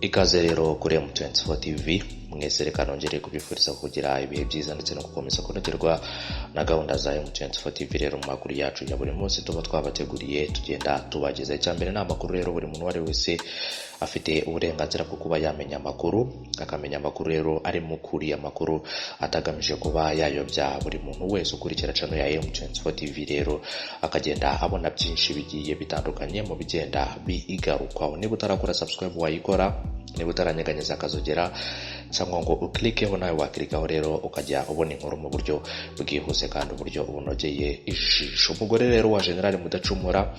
Ikaze rero kuri M24 TV mwese reka nongere kubifuriza kugira ibihe byiza ndetse no gukomeza kunogerwa na gahunda za M24 TV rero mu makuru yacu ya buri munsi tuba twabateguriye tugenda tubageza cyambere n'amakuru rero buri muntu wari wese afite uburenganzira bwo kuba yamenya amakuru akamenya amakuru rero ari mu kuri amakuru atagamije kuba yayobya buri muntu wese ukurikira channel ya M24 TV rero akagenda abona byinshi bigiye bitandukanye mu bigenda bigarukwaho. Niba utarakora subscribe wayikora, niba utaranyeganyeza akazogera cyangwa ngo uklikeho nawe waklikaho rero ukajya ubona inkuru mu buryo bwihuse kandi uburyo bunogeye ijisho. Umugore rero wa General Mudacumura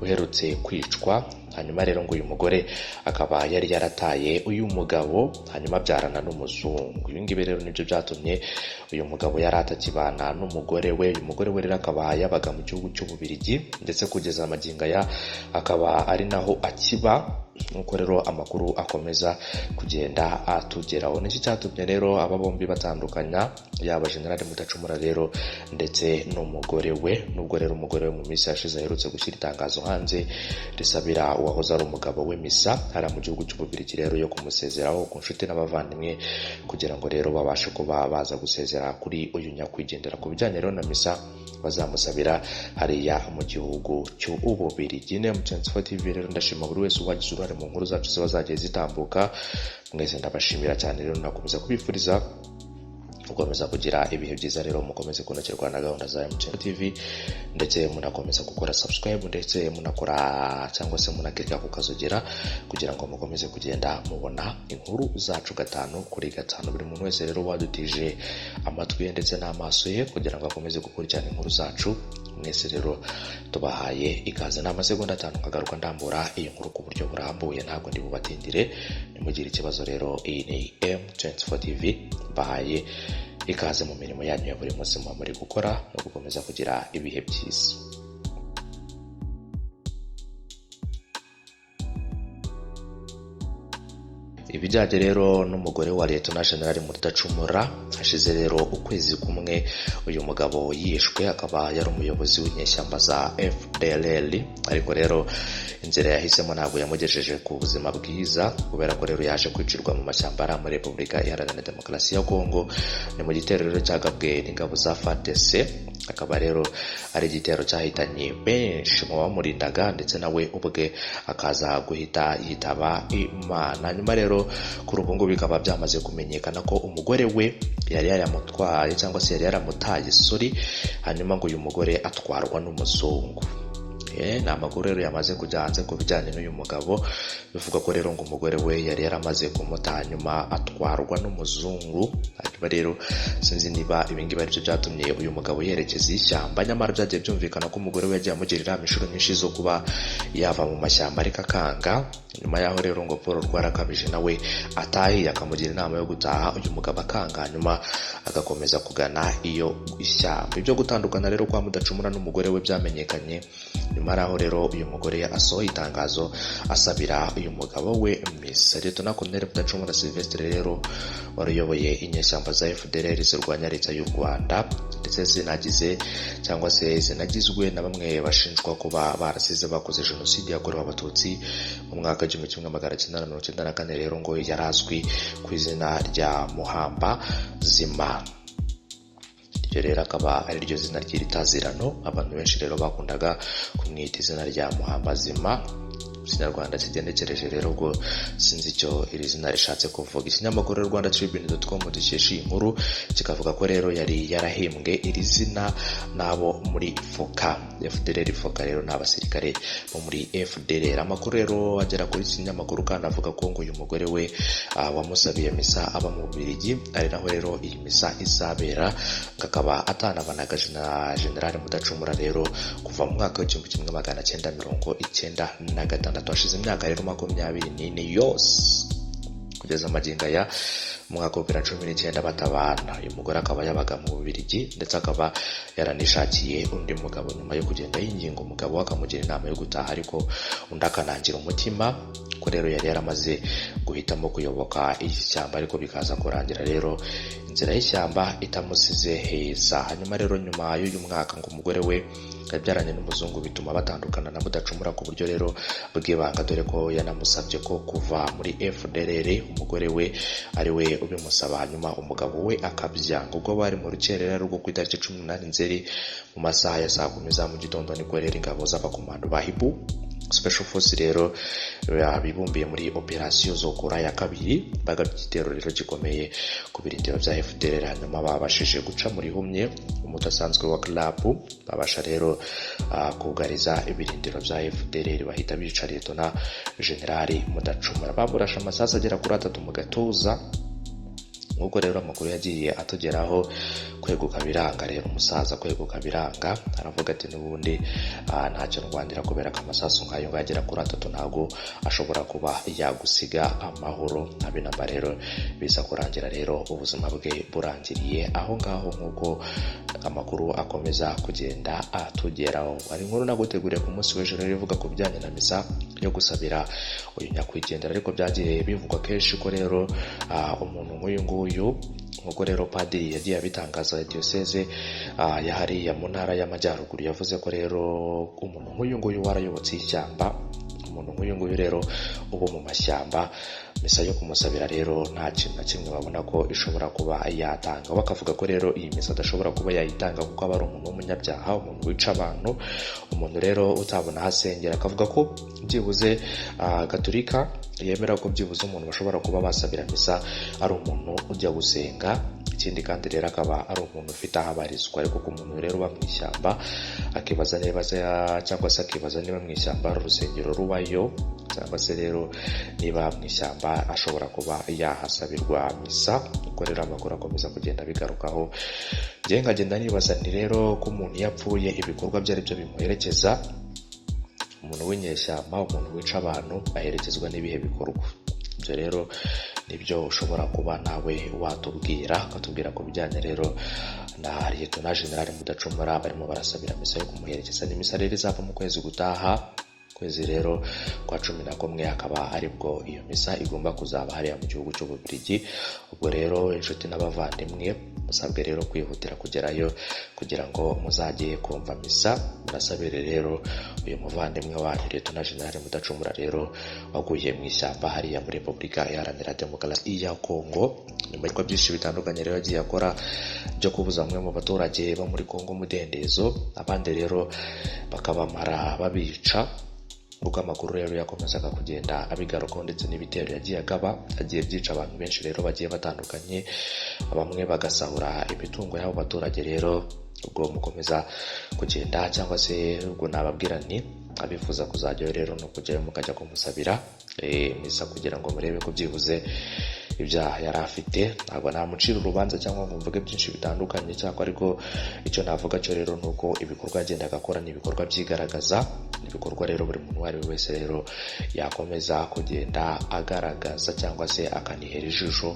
uherutse kwicwa, hanyuma rero ngo uyu mugore akaba yari yarataye uyu mugabo hanyuma abyarana n'umuzungu. Ibi ngibi rero nibyo byatumye uyu mugabo yari atakibana n'umugore we. Uyu mugore we rero akaba yabaga mu gihugu cy'Ububiligi ndetse kugeza amagingo aya akaba ari naho akiba. Nuko rero amakuru akomeza kugenda atugeraho. Niki cyatumye rero aba bombi batandukanya, yaba General Mudacumura rero ndetse n'umugore we. Nubwo rero umugore we mu minsi yashize aherutse gushyira itangazo hanze risabira uwahoze ari umugabo we misa hari mu gihugu cy'Ububiligi rero yo kumusezeraho ku nshuti n'abavandimwe kugira ngo rero babashe kuba baza gusezera kuri uyu nyakwigendera. Ku bijyanye rero na misa bazamusabira hariya mu gihugu cy'Ububiligi. M24 TV rero ndashima buri wese uwagize uruhare mu nkuru zacu ziba zagiye zitambuka. Mwese ndabashimira cyane rero nakomeza kubifuriza gukomeza kugira ibihe byiza rero mukomeze kunogerwa na gahunda za M24 TV ndetse munakomeza gukora subscribe ndetse munakora cyangwa se munakirika kukazogera kugira ngo mukomeze kugenda mubona inkuru zacu gatanu kuri gatanu. Buri muntu wese rero wadutije amatwi ndetse n'amaso ye kugira ngo akomeze gukurikirana inkuru zacu. Mwese rero tubahaye ikaze. N'amasegonda 5 nkagaruka ndambura iyi nkuru ku buryo burambuye, ntabwo ndi bubatindire. Nimugire ikibazo rero, iyi ni M24 TV, bahaye ikaze mu mirimo yanyu ya buri munsi muri gukora no gukomeza kugira ibihe byiza. Ibijyanye rero n'umugore wa Lieutenant General Mudacumura, hashize rero ukwezi kumwe uyu mugabo yishwe. Akaba yari umuyobozi w'inyeshyamba za FDLR, ariko rero inzira yahisemo ntabwo yamugejeje ku buzima bwiza kubera ko rero yaje kwicirwa mu mashyamba ari muri Repubulika Iharanira Demokarasi ya Kongo. Ni mu gitero rero cyagabwe n'ingabo za FARDC. Akaba rero ari igitero cyahitanye benshi mu bamurindaga ndetse nawe ubwe akaza guhita yitaba Imana. Nyuma rero kuri ubu ngubu bikaba byamaze kumenyekana ko umugore we yari yaramutwaye cyangwa se yari yaramutaye hanyuma ngo uyu mugore atwarwa n'umuzungu. Ni amakuru rero yamaze kujya hanze ku bijyanye n'uyu mugabo. Bivuga ko rero ngo umugore we yari yaramaze kumuta hanyuma atwarwa n'umuzungu. Hanyuma rero sinzi niba ibingibi aribyo byatumye uyu mugabo yerekeza ishyamba, nyamara byagiye byumvikana ko umugore we yagiye amugirira inshuro nyinshi zo kuba yava mu mashyamba ariko akanga. Nyuma yaho rero ngo Paul rwarakabije nawe atahiye akamugira inama yo gutaha, uyu mugabo akanga, nyuma agakomeza kugana iyo ishyamba. Ibyo gutandukana rero kwa Mudacumura n'umugore we byamenyekanye nyuma aho rero uyu mugore asohoye itangazo asabira uyu mugabo we misa. Lieutenant Colonel Mudacumura Sylvestre rero waruyoboye inyeshyamba za FDLR zirwanya leta y'u Rwanda ndetse zinagize cyangwa se zinagizwe na bamwe bashinjwa kuba barasize bakoze jenoside yakorewe abatutsi mu mwaka 1994 rero ngo yarazwi ku izina rya Muhamba Zima. Iryo rero akaba ari ryo zina ry'itazirano abantu benshi rero bakundaga kumwita izina rya Muhamba Zima. Ikinyarwanda kigenekereje rero ngo sinzi icyo iri zina rishatse kuvuga. Ikinyamakuru rwandatribune.com dukesha iyi nkuru kikavuga ko rero yari yarahimbwe iri zina nabo muri FDLR. FOCA rero n'abasirikare bo muri FDLR. Amakuru rero agera kuri ikinyamakuru kandi avuga ko ngo uyu mugore we wamusabiye misa aba mu Bubiligi, ari naho rero iyi misa izabera. Akaba atanabanaga na General Mudacumura rero kuva mu mwaka w'1996. Hashize imyaka rero 24 yose kugeza amagingo aya mu mwaka wa 2019 batabana. Uyu mugore akaba yabaga mu Bubiligi ndetse akaba yaranishakiye undi mugabo nyuma yo kugenda yinginga umugabo we akamugira inama yo gutaha, ariko undi akanangira umutima ko rero yari yaramaze guhitamo kuyoboka ishyamba, ariko bikaza kurangira rero inzira y'ishyamba itamusize heza. Hanyuma rero nyuma y'uyu mwaka ngo umugore we yabyaranye n'umuzungu bituma batandukana na Mudacumura ku buryo rero bw'ibanga, dore ko yanamusabye ko kuva muri FDLR umugore we ari we ubimusaba, hanyuma umugabo we akabyanga. Ubwo bari mu rukerera rwo ku itariki 18 Nzeri mu masaha ya saa 10 za mu gitondo nibwo rero ingabo z'abakomando ba Hibu Special Force rero bibumbiye muri operasiyo Zokora ya kabiri, bagabye igitero rero gikomeye ku birindiro bya FDLR. Hanyuma babashije guca muri humye umudasanzwe wa club, babasha rero kugariza ibirindiro bya FDLR, bahita bica Lieutenant General Mudacumura, bamurasha amasasu agera kuri 3 mu gatuza. Nk'uko rero amakuru yagiye atugeraho, kweguka biranga. Rero umusaza kweguka biranga, aravuga ati n'ubundi ntacyo ndwandira kubera ko amasasu nk'ayo ngagera kuri 3 ntago ashobora kuba yagusiga amahoro. Abinamba rero biza kurangira rero ubuzima bwe burangiriye aho ngaho, nk'uko amakuru akomeza kugenda atugeraho. Ari inkuru naguteguriye ku munsi w'ejo rero ivuga ku bijyanye na misa yo gusabira uyu nyakwigendera, ariko byagiye bivugwa kenshi ko rero umuntu nk'uyu nguyu, nk'uko rero padiri yagiye abitangaza diyoseze yahariya mu ntara y'Amajyaruguru, yavuze ko rero umuntu nk'uyu nguyu warayobotse ishyamba, umuntu nk'uyu nguyu rero uba mu mashyamba, misa yo kumusabira rero nta kintu na kimwe babona ko ishobora kuba yatanga. Bakavuga ko rero iyi misa adashobora kuba yayitanga kuko aba ari umuntu w'umunyabyaha, umuntu wica abantu, umuntu rero utabona ahasengera. Akavuga ko byibuze Gatolika yemera ko byibuze umuntu bashobora kuba basabira misa ari umuntu ujya gusenga. Ikindi kandi rero akaba ari umuntu ufite aho abarizwa, ariko ku muntu rero uba mu ishyamba akibaza cyangwa se akibaza niba mu ishyamba hari urusengero rubayo, cyangwa se rero niba mu ishyamba ashobora kuba yahasabirwa misa. Ubwo rero amakuru akomeza kugenda bigarukaho, njye nkagenda nibaza nti rero ko umuntu yapfuye ibikorwa bye ari byo bimuherekeza. Umuntu w'inyeshyamba, umuntu wica abantu aherekezwa n'ibihe bikorwa? Ibyo rero nibyo ushobora kuba nawe watubwira, ukatubwira ku bijyanye rero na Lieutenant General Mudacumura barimo barasabira misa yo kumuherekeza. Ni misa rero izava mu kwezi gutaha, kwezi rero kwa 11 akaba aribwo iyo misa igomba kuzaba hariya mu gihugu cy'Ububiligi. Ubwo rero inshuti n'abavandimwe musabwe rero kwihutira kugerayo kugira ngo muzajye kumva misa, murasabire rero uyu muvandimwe wanyu Lieutenant General Mudacumura rero waguye mu ishyamba hariya muri Repubulika Iharanira Demokarasi ya Kongo. Nyuma y'uko byinshi bitandukanye rero yagiye akora byo kubuza bamwe mu baturage bo muri Kongo umudendezo, abandi rero bakabamara babica. Uko amakuru rero yakomezaga kugenda abigarukaho, ndetse n'ibitero yagiye agaba, agiye byica abantu benshi rero bagiye batandukanye, bamwe bagasahura imitungo y'abo baturage. Rero ubwo mukomeza kugenda, cyangwa se ubwo nababwira ni abifuza kuzajyayo rero no kujyayo mukajya kumusabira misa kugira ngo murebe ko byibuze ibyaha yari afite. Ntabwo namucira urubanza cyangwa ngo mvuge byinshi bitandukanye cyangwa, ariko icyo navuga cyo rero nuko ibikorwa agenda agakora ni ibikorwa byigaragaza, ibikorwa rero buri muntu wari wese rero yakomeza kugenda agaragaza cyangwa se akanihera ijisho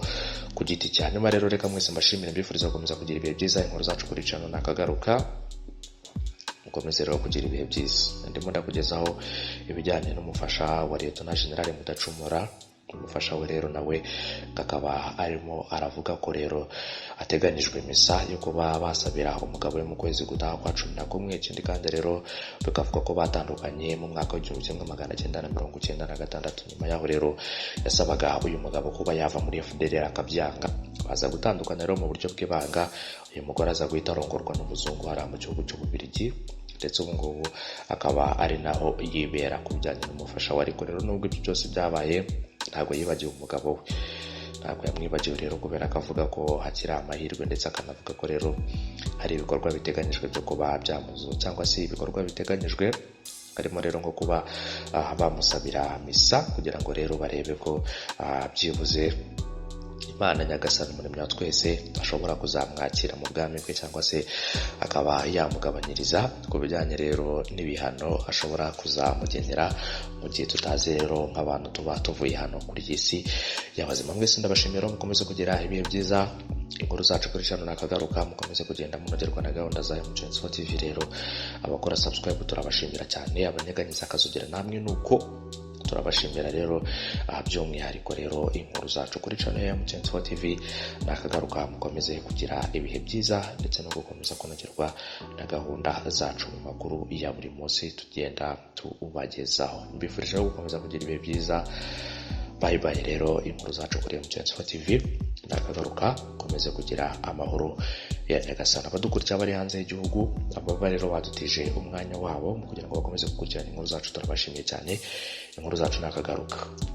ku giti cye. Hanyuma rero reka mwese mbashimire, mbifuriza gukomeza kugira ibihe byiza. Inkuru zacu kuri channel nakagaruka, mukomeze rero kugira ibihe byiza. Ndimo ndakugezaho ibijyanye n'umufasha wa Lieutenant General Mudacumura. Umufasha we rero nawe kakaba arimo aravuga ko rero ateganijwe misa yo kuba basabira umugabo we mu kwezi gutaha kwa 11. Ikindi kandi rero bikavuga ko batandukanye mu mwaka w'1996. Nyuma yaho rero yasabaga uyu mugabo kuba yava muri FDLR akabyanga, baza gutandukana rero mu buryo bw'ibanga. Uyu mugore aza guhita arongorwa n'umuzungu hariya mu gihugu cy'Ububiligi, ndetse ubu ngubu akaba ari naho yibera ku bijyanye n'umufasha we. Ariko rero nubwo ibyo byose byabaye, ntabwo yibagiwe umugabo we, ntabwo yamwibagiwe rero, kubera ko avuga ko hakiri amahirwe, ndetse akanavuga ko rero hari ibikorwa biteganyijwe byo kuba byamuzu, cyangwa se ibikorwa biteganyijwe harimo rero nko kuba bamusabira misa kugira ngo rero barebe ko byibuze Imana Nyagasani Umuremyi wa twese ashobora kuzamwakira mu bwami bwe cyangwa se akaba yamugabanyiriza ku bijyanye rero n'ibihano ashobora kuzamugenera mu gihe tutazi rero nk'abantu tuba tuvuye hano kuri iyi si y'abazima. Mwese ndabashimira, mukomeze kugira ibihe byiza. Inkuru zacu kuri channel nakagaruka, mukomeze kugenda munogerwa na gahunda za M24 TV. Rero abakora subscribe turabashimira cyane, abanyeganyiza akazugira namwe nuko turabashimira rero by'umwihariko rero inkuru zacu kuri channel ya M24 TV nakagaruka, mukomeze kugira ibihe byiza ndetse no gukomeza kunogerwa na gahunda zacu mu makuru ya buri munsi tugenda tubagezaho. Mbifurije gukomeza kugira ibihe byiza. Bye bye. Rero inkuru zacu kuri M24 TV nakagaruka, komeze kugira amahoro ya Nyagasani. Abadukurikira bari hanze y'igihugu, ababa rero badutije umwanya wabo mu kugira ngo bakomeze gukurikirana inkuru zacu turabashimiye cyane. Inkuru zacu nakagaruka.